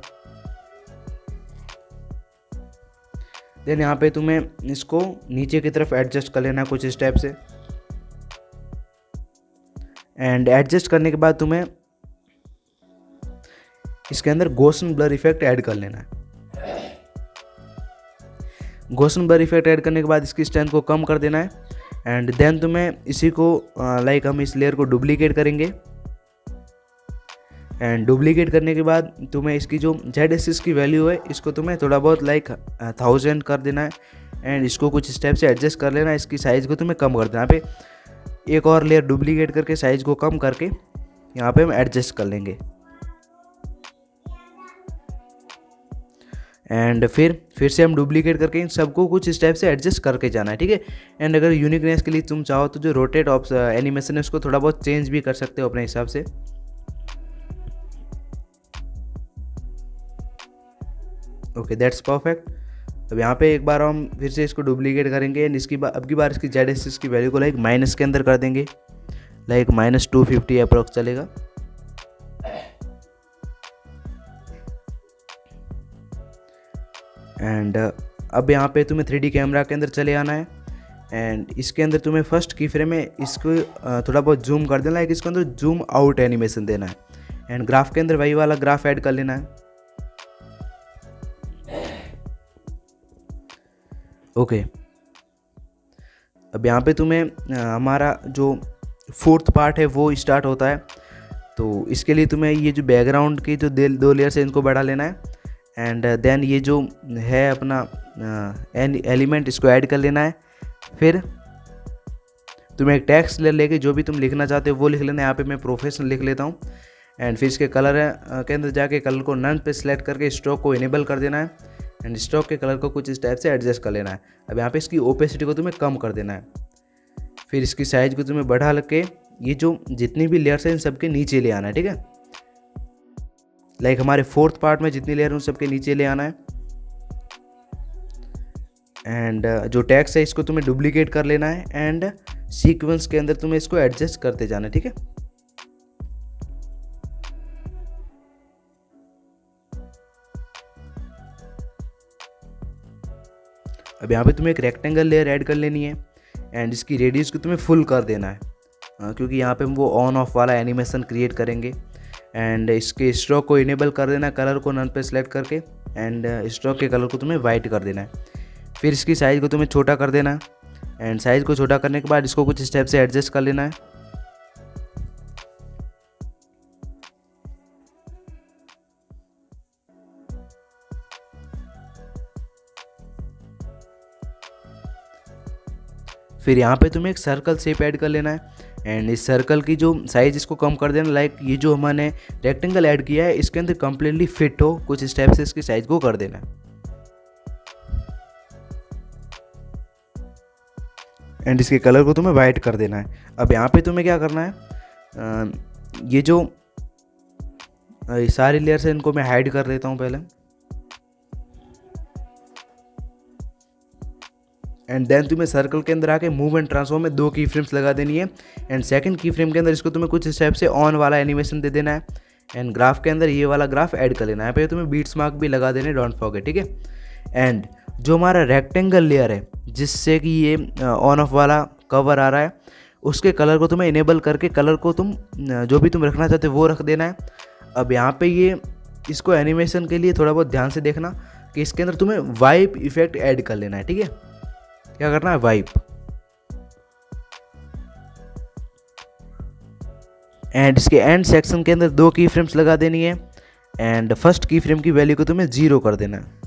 देन यहाँ पे तुम्हें इसको नीचे की तरफ एडजस्ट कर लेना है कुछ इस टाइप से एंड एडजस्ट करने के बाद तुम्हें इसके अंदर गॉसियन ब्लर इफेक्ट ऐड कर लेना है। गॉसियन ब्लर इफेक्ट ऐड करने के बाद इसकी स्ट्रेंथ को कम कर देना है एंड देन तुम्हें इसी को लाइक हम इस लेयर को डुप्लीकेट करेंगे एंड डुप्लीकेट करने के बाद तुम्हें इसकी जो जेड एक्सिस की वैल्यू है इसको तुम्हें थोड़ा बहुत लाइक 1000 कर देना है एंड इसको कुछ स्टेप से एडजस्ट कर लेना है। इसकी साइज़ को तुम्हें कम कर देना। यहाँ पे एक और लेयर डुप्लीकेट करके साइज़ को कम करके यहाँ पे हम एडजस्ट कर लेंगे एंड फिर से हम डुप्लीकेट करके इन सबको कुछ इस टाइप से एडजस्ट करके जाना है, ठीक है। एंड अगर यूनिकनेस के लिए तुम चाहो तो जो रोटेट एनिमेशन है उसको थोड़ा बहुत चेंज भी कर सकते हो अपने हिसाब से। Okay, that's perfect. अब यहाँ पे एक बार हम फिर से इसको डुप्लीकेट करेंगे एंड इसकी अब की बार इसकी जेड एक्सिस की वैल्यू को लाइक माइनस के अंदर कर देंगे, लाइक -250 अप्रोक्स चलेगा। एंड अब यहाँ पे तुम्हें 3D कैमरा के अंदर चले आना है एंड इसके अंदर तुम्हें फर्स्ट की फ्रेम में इसको थोड़ा बहुत जूम कर देना है, इसके अंदर जूम आउट एनिमेशन देना है एंड ग्राफ के अंदर वही वाला ग्राफ ऐड कर लेना है। ओके, अब यहाँ पे तुम्हें हमारा जो फोर्थ पार्ट है वो स्टार्ट होता है। तो इसके लिए तुम्हें ये जो बैकग्राउंड की जो 2 लेयर्स है इनको बढ़ा लेना है एंड देन ये जो है अपना एलिमेंट, इसको ऐड कर लेना है। फिर तुम्हें एक टेक्स्ट लेके जो भी तुम लिखना चाहते हो वो लिख लेना है। यहाँ पे मैं प्रोफेशनल लिख लेता हूँ। एंड फिर इसके कलर के अंदर जाके कलर को नन पे सिलेक्ट करके स्ट्रोक को इनेबल कर देना है। एंड स्ट्रोक के कलर को कुछ इस टाइप से एडजस्ट कर लेना है। अब यहाँ पे इसकी ओपेसिटी को तुम्हें कम कर देना है। फिर इसकी साइज को तुम्हें बढ़ा के ये जो जितनी भी लेयर्स हैं इन सबके नीचे ले आना है, ठीक है। लाइक हमारे फोर्थ पार्ट में जितनी लेयर उन सबके नीचे ले आना है। एंड जो टेक्स्ट है इसको तुम्हें डुप्लीकेट कर लेना है एंड सीक्वेंस के अंदर तुम्हें इसको एडजस्ट करते जाना है, ठीक है। अब यहाँ पे तुम्हें एक रेक्टेंगल लेयर ऐड कर लेनी है एंड इसकी रेडियस को तुम्हें फुल कर देना है, क्योंकि यहाँ पे हम वो ऑन ऑफ वाला एनिमेशन क्रिएट करेंगे। एंड इसके स्ट्रोक को इनेबल कर देना है, कलर को नन पे सेलेक्ट करके। एंड स्ट्रोक के कलर को तुम्हें वाइट कर देना है। फिर इसकी साइज़ को तुम्हें छोटा कर देना है। एंड साइज़ को छोटा करने के बाद इसको कुछ स्टेप से एडजस्ट कर लेना है। फिर यहाँ पे तुम्हें एक सर्कल शेप ऐड कर लेना है। एंड इस सर्कल की जो साइज़ इसको कम कर देना, लाइक ये जो हमने रेक्टेंगल ऐड किया है इसके अंदर कम्प्लीटली फिट हो, कुछ स्टेप से इसकी साइज़ को कर देना है। एंड इसके कलर को तुम्हें वाइट कर देना है। अब यहाँ पे तुम्हें क्या करना है, ये जो सारी लेयर्स हैं इनको मैं हाइड कर देता हूँ पहले। एंड देन तुम्हें सर्कल के अंदर आके मूव एंड ट्रांसफॉर्म में 2 की फ्रेम्स लगा देनी है। एंड सेकंड की फ्रेम के अंदर इसको तुम्हें कुछ स्टेप से ऑन वाला एनिमेशन दे देना है। एंड ग्राफ के अंदर ये वाला ग्राफ ऐड कर लेना है। पे तुम्हें बीट्स मार्क भी लगा देने, डोंट फॉरगेट, ठीक है। एंड जो हमारा रेक्टेंगल लेयर है जिससे कि ये ऑन ऑफ वाला कवर आ रहा है, उसके कलर को तुम्हें इनेबल करके कलर को तुम जो भी तुम रखना चाहते हो वो रख देना है। अब यहाँ पे ये इसको एनिमेशन के लिए थोड़ा बहुत ध्यान से देखना कि इसके अंदर तुम्हें वाइप इफेक्ट ऐड कर लेना है, ठीक है। क्या करना है, वाइप। एंड इसके एंड सेक्शन के अंदर 2 की फ्रेम्स लगा देनी है। एंड फर्स्ट की फ्रेम की वैल्यू को तुम्हें 0 कर देना है।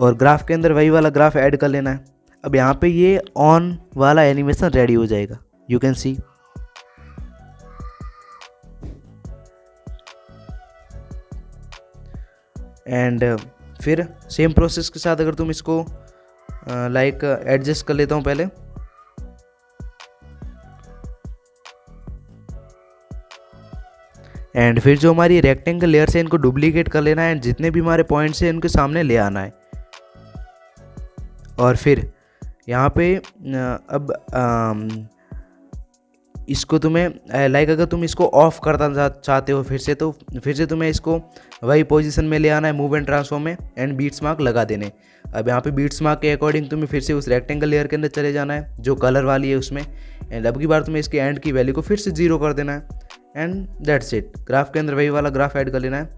और ग्राफ के अंदर वही वाला ग्राफ ऐड कर लेना है। अब यहाँ पे ये ऑन वाला एनिमेशन रेडी हो जाएगा, यू कैन सी। एंड फिर सेम प्रोसेस के साथ अगर तुम इसको लाइक एडजस्ट कर लेता हूँ पहले। एंड फिर जो हमारी रेक्टेंगल लेयर्स है इनको डुप्लीकेट कर लेना है एंड जितने भी हमारे पॉइंट्स हैं इनके सामने ले आना है। और फिर यहाँ पे अब इसको तुम्हें लाइक अगर तुम इसको ऑफ करना चाहते हो फिर से तुम्हें इसको वही पोजीशन में ले आना है, मूव एंड ट्रांसफॉर्म में। एंड बीट्स मार्क लगा देने। अब यहाँ पे बीट्स मार्क के अकॉर्डिंग तुम्हें फिर से उस रेक्टेंगल लेयर के अंदर चले जाना है जो कलर वाली है उसमें। एंड अब की बार तुम्हें इसके एंड की वैल्यू को फिर से 0 कर देना है। And that's it. ग्राफ के अंदर वही वाला ग्राफ ऐड कर लेना है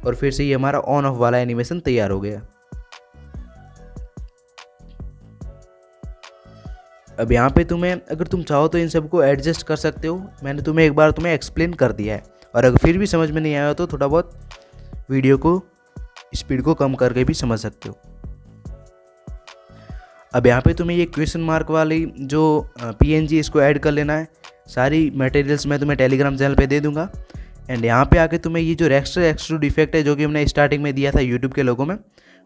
और फिर से ये हमारा ऑन ऑफ वाला एनिमेशन तैयार हो गया। अब यहाँ पे तुम्हें अगर तुम चाहो तो इन सबको एडजस्ट कर सकते हो। मैंने तुम्हें एक बार तुम्हें एक्सप्लेन कर दिया है, और अगर फिर भी समझ में नहीं आया तो थोड़ा बहुत वीडियो को स्पीड को कम करके भी समझ सकते हो। अब यहाँ पे तुम्हें ये क्वेश्चन मार्क वाली जो PNG इसको ऐड कर लेना है। सारी मटेरियल्स मैं तुम्हें टेलीग्राम चैनल पे दे दूंगा। एंड यहाँ पे आके तुम्हें ये जो रेक्स्टर एक्सट्रूड इफेक्ट है जो कि हमने स्टार्टिंग में दिया था यूट्यूब के लोगों में,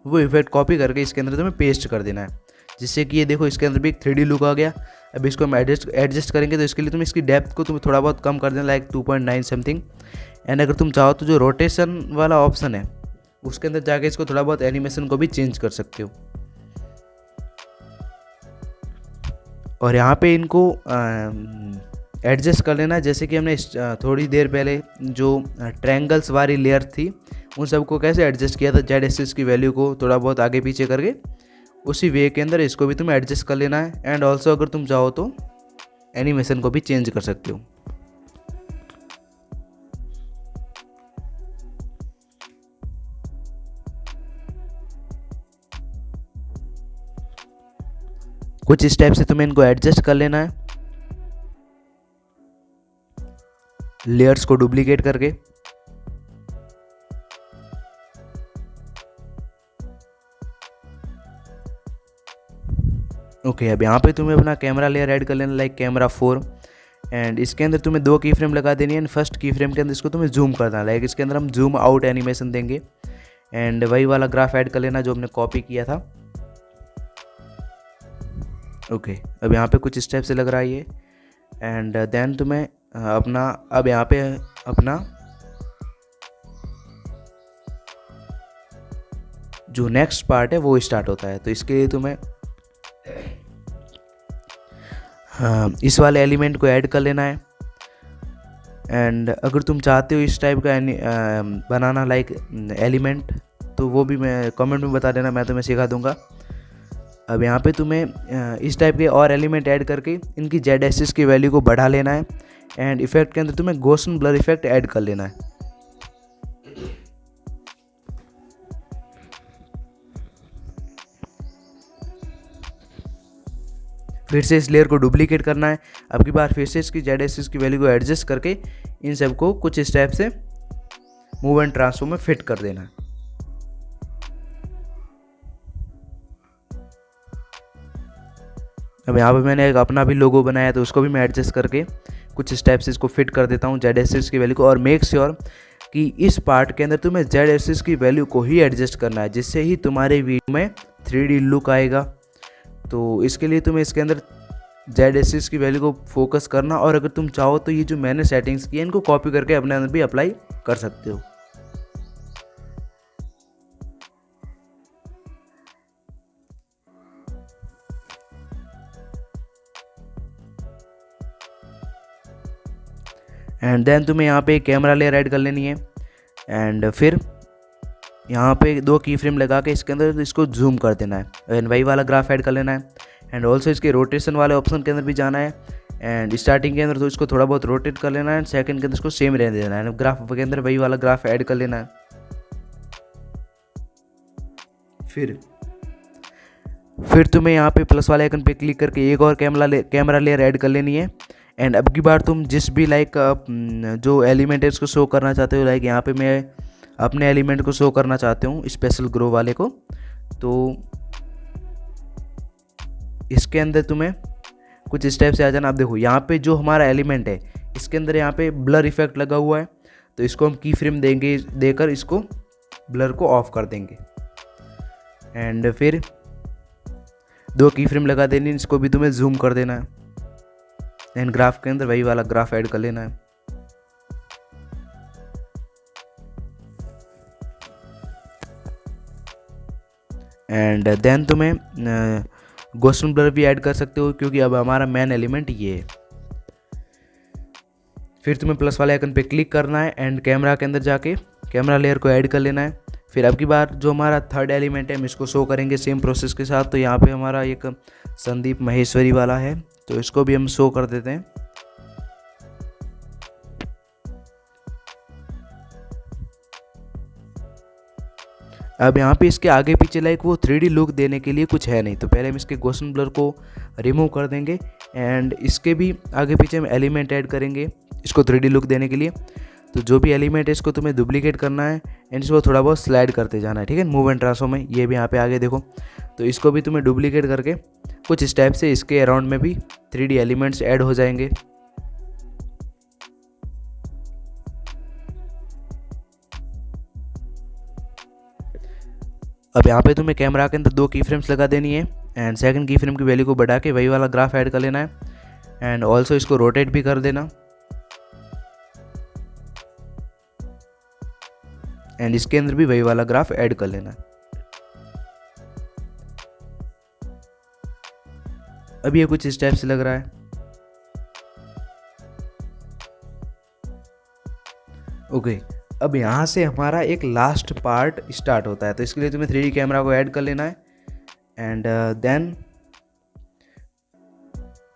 वो इफेक्ट कॉपी करके इसके अंदर तुम्हें पेस्ट कर देना है, जिससे कि ये देखो इसके अंदर भी एक 3D लुक आ गया। अब इसको हम एडजस्ट करेंगे तो इसके लिए तुम इसकी डेप्थ को तुम थोड़ा बहुत कम कर देना, लाइक 2.9 समथिंग। एंड अगर तुम चाहो तो जो रोटेशन वाला ऑप्शन है उसके अंदर जाके इसको थोड़ा बहुत एनिमेशन को भी चेंज कर सकते हो। और यहाँ पे इनको एडजस्ट कर लेना, जैसे कि हमने थोड़ी देर पहले जो ट्रायंगल्स वाली लेयर थी उन सबको कैसे एडजस्ट किया था, जेड एक्सिस की वैल्यू को थोड़ा बहुत आगे पीछे करके, उसी वे के अंदर इसको भी तुम्हें एडजस्ट कर लेना है। एंड ऑल्सो अगर तुम चाहो तो एनिमेशन को भी चेंज कर सकते हो। कुछ इस टाइप से तुम्हें इनको एडजस्ट कर लेना है, लेयर्स को डुप्लीकेट करके। ओके, अब यहाँ पे तुम्हें अपना कैमरा लेयर ऐड कर लेना, लाइक कैमरा 4। एंड इसके अंदर तुम्हें 2 की फ्रेम लगा देनी है। एंड फर्स्ट की फ्रेम के अंदर इसको तुम्हें जूम करना है, लाइक इसके अंदर हम जूम आउट एनिमेशन देंगे। एंड वही वाला ग्राफ ऐड कर लेना जो हमने कॉपी किया था। ओके, अब यहाँ पे कुछ स्टेप से लग रहा है ये। एंड देन तुम्हें अपना अब यहाँ पे अपना जो नेक्स्ट पार्ट है वो स्टार्ट होता है। तो इसके लिए तुम्हें इस वाले एलिमेंट को ऐड कर लेना है। एंड अगर तुम चाहते हो इस टाइप का बनाना लाइक एलिमेंट, तो वो भी मैं कमेंट में बता देना, मैं तुम्हें सिखा दूंगा। अब यहाँ पे तुम्हें इस टाइप के और एलिमेंट ऐड करके इनकी जेड एक्सिस की वैल्यू को बढ़ा लेना है। एंड इफेक्ट के अंदर तुम्हें गॉसियन ब्लर इफेक्ट ऐड कर लेना है। फिर से इस लेयर को डुप्लीकेट करना है। अब की बार फिर से इसकी जेड एक्सिस की वैल्यू को एडजस्ट करके इन सबको कुछ स्टेप से मूव एंड ट्रांसफॉर्म में फिट कर देना है। अब यहाँ पे मैंने एक अपना भी लोगो बनाया, तो उसको भी मैं एडजस्ट करके कुछ स्टेप से इसको फिट कर देता हूँ जेड एक्सिस की वैल्यू को। और मेक श्योर कि इस पार्ट के अंदर तुम्हें जेड एक्सिस की वैल्यू को ही एडजस्ट करना है, जिससे ही तुम्हारे वीडियो में 3D लुक आएगा। तो इसके लिए तुम्हें इसके अंदर जेड एक्सिस की वैल्यू को फोकस करना, और अगर तुम चाहो तो ये जो मैंने सेटिंग्स की है इनको कॉपी करके अपने अंदर भी अप्लाई कर सकते हो। एंड देन तुम्हें यहाँ पे एक कैमरा लेयर ऐड कर लेनी है। एंड फिर यहाँ पे 2 की फ्रेम लगा के इसके अंदर इसको जूम कर देना है। एंड वही वाला ग्राफ ऐड कर लेना है। एंड ऑल्सो इसके रोटेशन वाले ऑप्शन के अंदर भी जाना है। एंड स्टार्टिंग के अंदर तो इसको थोड़ा बहुत रोटेट कर लेना है। एंड सेकंड के अंदर इसको सेम रहने देना है। ग्राफ के अंदर वही वाला ग्राफ ऐड कर लेना है। फिर तुम्हें यहाँ पे प्लस वाले आइकन पे क्लिक करके एक और कैमरा लेयर ऐड कर लेनी है। एंड अब की बार तुम जिस भी लाइक जो एलिमेंट है इसको शो करना चाहते हो, लाइक यहाँ पे मैं अपने एलिमेंट को शो करना चाहते हूँ, स्पेशल ग्रो वाले को। तो इसके अंदर तुम्हें कुछ स्टेप से आ जाना। अब देखो यहाँ पे जो हमारा एलिमेंट है इसके अंदर यहाँ पे ब्लर इफेक्ट लगा हुआ है, तो इसको हम की फ्रेम देकर इसको ब्लर को ऑफ कर देंगे। एंड फिर 2 की फ्रेम लगा देनी, इसको भी तुम्हें जूम कर देना है। एंड ग्राफ के अंदर वही वाला ग्राफ ऐड कर लेना है। एंड देन तुम्हें गॉसियन ब्लर भी ऐड कर सकते हो, क्योंकि अब हमारा मेन एलिमेंट ये है। फिर तुम्हें प्लस वाले आइकन पे क्लिक करना है। एंड कैमरा के अंदर जाके कैमरा लेयर को ऐड कर लेना है। फिर अब की बार जो हमारा थर्ड एलिमेंट है हम इसको शो करेंगे सेम प्रोसेस के साथ। तो यहाँ पे हमारा एक संदीप महेश्वरी वाला है, तो इसको भी हम शो कर देते हैं। अब यहाँ पे इसके आगे पीछे लाइक वो 3D लुक देने के लिए कुछ है नहीं, तो पहले हम इसके गॉसियन ब्लर को रिमूव कर देंगे। एंड इसके भी आगे पीछे हम एलिमेंट ऐड करेंगे इसको 3D लुक देने के लिए। तो जो भी एलिमेंट है इसको तुम्हें डुप्लीकेट करना है एंड इसको थोड़ा बहुत स्लाइड करते जाना है, ठीक है, मूव एंड ट्रांसफॉर्म में। ये भी यहाँ पे आगे देखो, तो इसको भी तुम्हें डुप्लीकेट करके कुछ स्टेप से इसके अराउंड में भी 3D एलिमेंट्स ऐड हो जाएंगे। अब यहाँ पे तुम्हें कैमरा के अंदर 2 की फ्रेम्स लगा देनी है। एंड सेकंड की फ्रेम की वैल्यू को बढ़ा के वही वाला ग्राफ ऐड कर लेना है। एंड ऑल्सो इसको रोटेट भी कर देना। एंड इसके अंदर भी वही वाला ग्राफ ऐड कर लेना है। अब ये कुछ स्टेप से लग रहा है। ओके, अब यहाँ से हमारा एक लास्ट पार्ट स्टार्ट होता है। तो इसके लिए तुम्हें 3D कैमरा को ऐड कर लेना है। एंड देन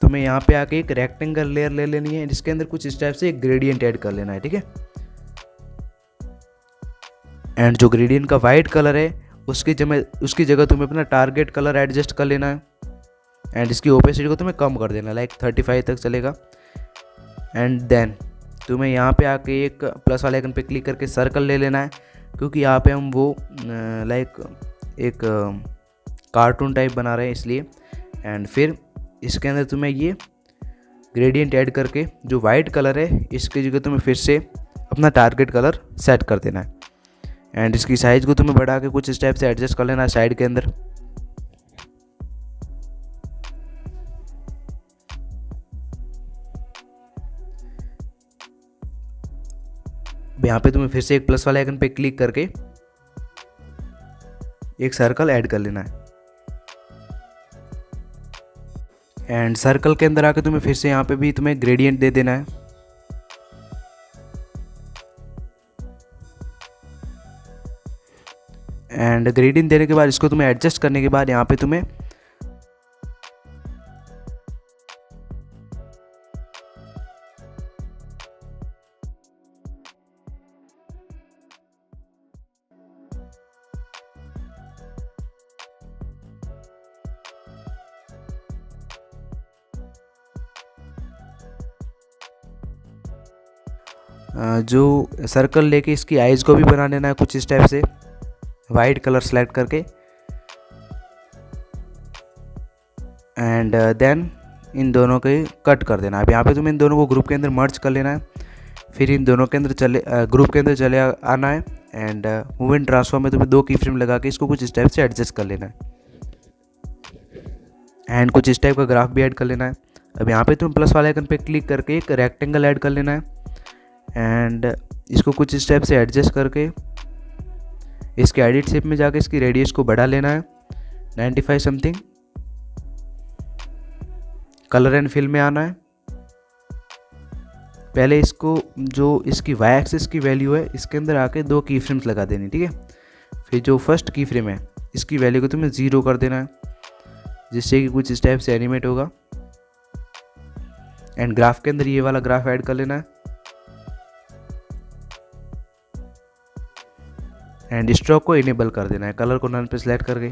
तुम्हें यहाँ पे आके एक रेक्टेंगल लेयर ले लेनी है, जिसके अंदर कुछ स्टेप से एक ग्रेडियंट ऐड कर लेना है, ठीक है। एंड जो ग्रेडियंट का वाइट कलर है उसकी जगह तुम्हें अपना टारगेट कलर एडजस्ट कर लेना है। एंड इसकी ओपेसिटी को तुम्हें कम कर देना है, लाइक 35 तक चलेगा। एंड देन तुम्हें यहाँ पे आके एक प्लस वाले आइकन पे क्लिक करके सर्कल ले लेना है, क्योंकि यहाँ पे हम वो लाइक एक कार्टून टाइप बना रहे हैं इसलिए। एंड फिर इसके अंदर तुम्हें ये ग्रेडियंट ऐड करके जो वाइट कलर है इसकी जगह तुम्हें फिर से अपना टारगेट कलर सेट कर देना है। एंड इसकी साइज़ को तुम्हें बढ़ा के कुछ स्टेप से एडजस्ट कर लेना है साइड के अंदर। यहाँ पे तुम्हें फिर से एक प्लस वाले आइकन पे क्लिक करके एक सर्कल ऐड कर लेना है। एंड सर्कल के अंदर आके तुम्हें फिर से यहाँ पे भी तुम्हें ग्रेडियंट दे देना है। एंड ग्रेडियंट देने के बाद इसको तुम्हें एडजस्ट करने के बाद यहाँ पे तुम्हें जो सर्कल लेके इसकी आइज़ को भी बना लेना है कुछ इस टाइप से वाइट कलर सेलेक्ट करके। एंड देन इन दोनों के कट कर देना है। अब यहाँ पे तुम्हें इन दोनों को ग्रुप के अंदर मर्ज कर लेना है। फिर इन दोनों के अंदर ग्रुप के अंदर चले आना है। एंड मूव एंड ट्रांसफॉर्म में तुम्हें 2 की फ्रेम लगा के इसको कुछ इस टाइप से एडजस्ट कर लेना है। एंड कुछ इस टाइप का ग्राफ भी ऐड कर लेना है। अब यहाँ पे तुम्हें प्लस वाले आइकन पे क्लिक करके एक रेक्टेंगल ऐड कर लेना है। एंड इसको कुछ स्टेप से एडजस्ट करके इसके एडिट शेप में जाके इसकी रेडियस को बढ़ा लेना है 95 समथिंग। कलर एंड फिल में आना है। पहले इसको जो इसकी वाई एक्सिस की वैल्यू है इसके अंदर आके 2 की फ्रेम्स लगा देनी, ठीक है। फिर जो फर्स्ट की फ्रेम है इसकी वैल्यू को तुम्हें 0 कर देना है जिससे कि कुछ स्टेप से एनिमेट होगा। एंड ग्राफ के अंदर ये वाला ग्राफ ऐड कर लेना है। एंड स्ट्रोक को इनेबल कर देना है, कलर को नन पे सिलेक्ट करके।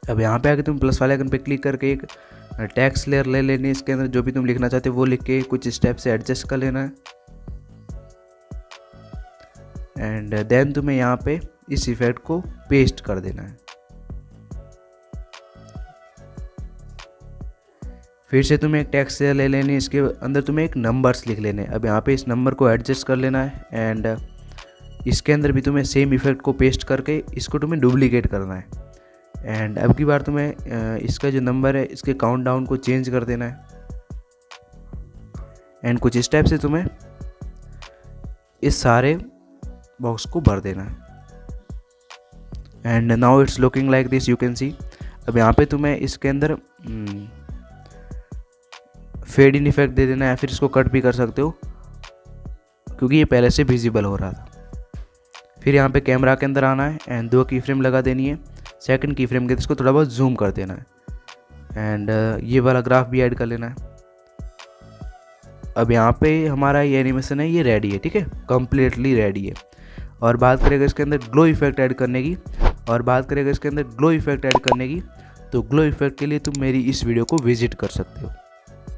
अब यहाँ पे आके तुम प्लस वाले आइकन पे क्लिक करके एक टेक्स्ट लेयर ले लेनी है। इसके अंदर जो भी तुम लिखना चाहते हो वो लिख के कुछ स्टेप से एडजस्ट कर लेना है। एंड देन तुम्हें यहाँ पे इस इफेक्ट को पेस्ट कर देना है। फिर से तुम्हें एक टेक्स्ट ले लेनी है। इसके अंदर तुम्हें एक नंबर्स लिख लेने हैं। अब यहाँ पे इस नंबर को एडजस्ट कर लेना है। एंड इसके अंदर भी तुम्हें सेम इफेक्ट को पेस्ट करके इसको तुम्हें डुप्लीकेट करना है। एंड अब की बार तुम्हें इसका जो नंबर है इसके काउंटडाउन को चेंज कर देना है। एंड कुछ इस टाइप से तुम्हें इस सारे बॉक्स को भर देना है। And now it's looking like this, you can see. अब यहाँ पे तुम्हें इसके अंदर फेड इन इफेक्ट दे देना है, या फिर इसको कट भी कर सकते हो क्योंकि ये पहले से विजिबल हो रहा था। फिर यहाँ पे कैमरा के अंदर आना है एंड 2 की फ्रेम लगा देनी है। सेकंड की फ्रेम के इसको थोड़ा बहुत जूम कर देना है। एंड ये वाला ग्राफ भी ऐड कर लेना है। अब यहाँ पे हमारा ये एनिमेशन है ये रेडी है, ठीक है, कम्प्लीटली रेडी है। और बात करेगा इसके अंदर ग्लो इफेक्ट ऐड करने की, तो ग्लो इफेक्ट के लिए तुम मेरी इस वीडियो को विजिट कर सकते हो।